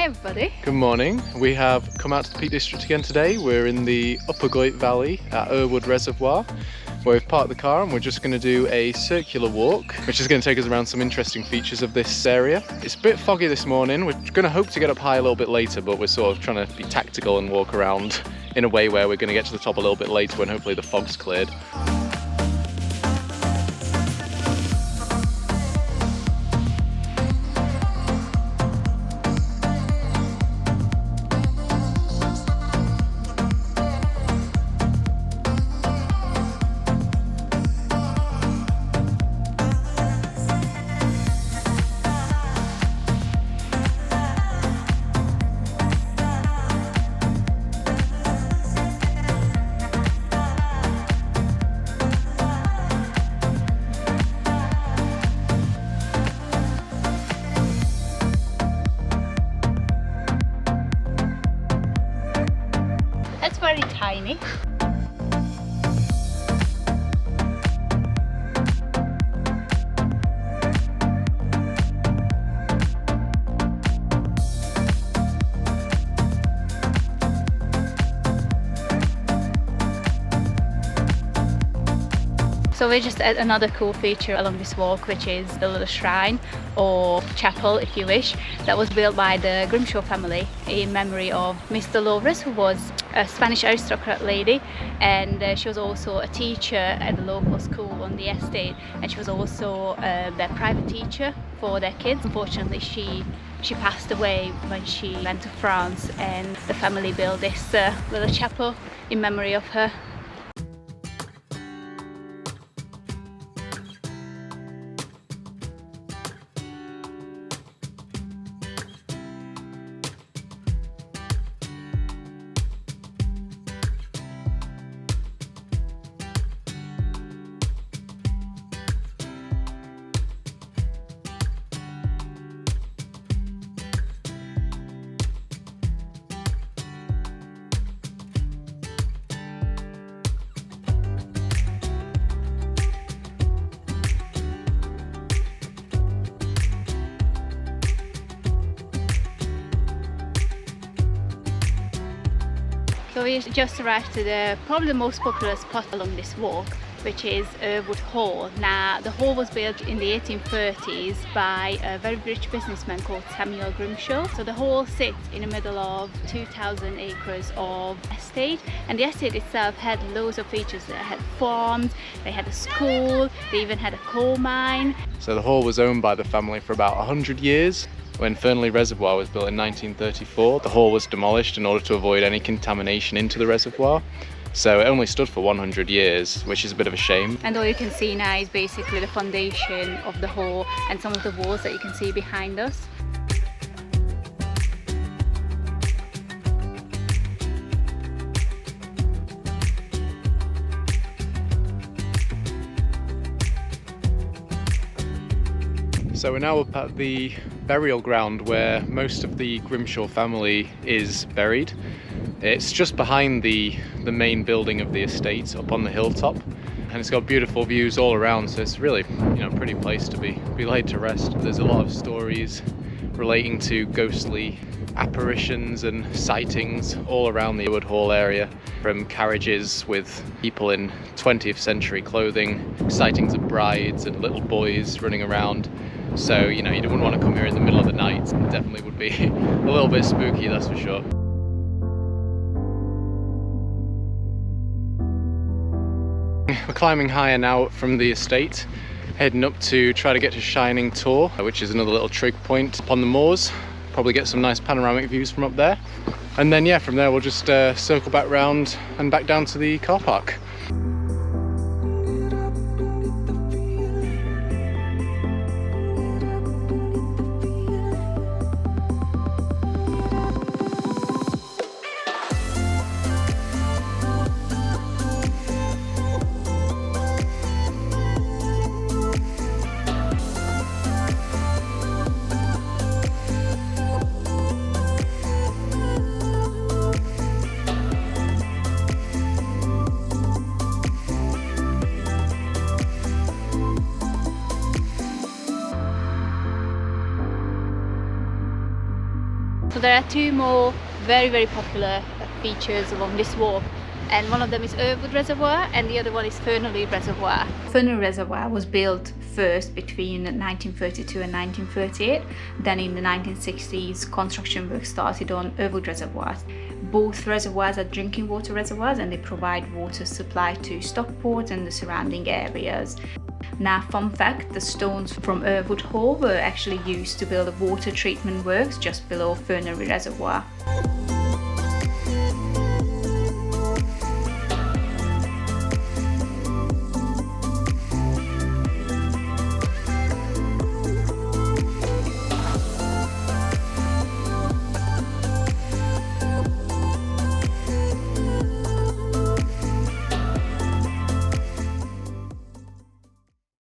Hi everybody. Good morning. We have come out to the Peak District again today. We're in the upper Goyt Valley at Errwood Reservoir, where we've parked the car and we're just going to do a circular walk, which is going to take us around some interesting features of this area. It's a bit foggy this morning. We're going to hope to get up high a little bit later, but we're sort of trying to be tactical and walk around in a way where we're going to get to the top a little bit later when hopefully the fog's cleared. That's very tiny. So we're just at another cool feature along this walk, which is the little shrine or chapel, if you wish, that was built by the Grimshaw family in memory of Miss Dolores, who was a Spanish aristocrat lady, and she was also a teacher at the local school on the estate, and she was also their private teacher for their kids. Unfortunately, she passed away when she went to France, and the family built this little chapel in memory of her. So we just arrived to probably the most popular spot along this walk, which is Errwood Hall. Now, the hall was built in the 1830s by a very rich businessman called Samuel Grimshaw. So the hall sits in the middle of 2,000 acres of estate, and the estate itself had loads of features. They had farms, they had a school, they even had a coal mine. So the hall was owned by the family for about 100 years. When Fernilee Reservoir was built in 1934, the hall was demolished in order to avoid any contamination into the reservoir. So it only stood for 100 years, which is a bit of a shame. And all you can see now is basically the foundation of the hall and some of the walls that you can see behind us. So we're now up at the burial ground where most of the Grimshaw family is buried. It's just behind the main building of the estate up on the hilltop, and it's got beautiful views all around, so it's really, a pretty place to be laid to rest. There's a lot of stories relating to ghostly apparitions and sightings all around the Errood Hall area, from carriages with people in 20th century clothing, sightings of brides and little boys running around. So, you wouldn't want to come here in the middle of the night. It definitely would be a little bit spooky, that's for sure. We're climbing higher now from the estate, heading up to try to get to Shining Tor, which is another little trig point up on the moors. Probably get some nice panoramic views from up there. And then, from there we'll just circle back round and back down to the car park. So there are two more very popular features along this walk, and one of them is Errwood Reservoir and the other one is Fernilee Reservoir. Fernilee Reservoir was built first between 1932 and 1938. Then in the 1960s, construction work started on Errwood Reservoir. Both reservoirs are drinking water reservoirs and they provide water supply to Stockport and the surrounding areas. Now, fun fact, the stones from Errwood Hall were actually used to build the water treatment works just below Fernilee Reservoir.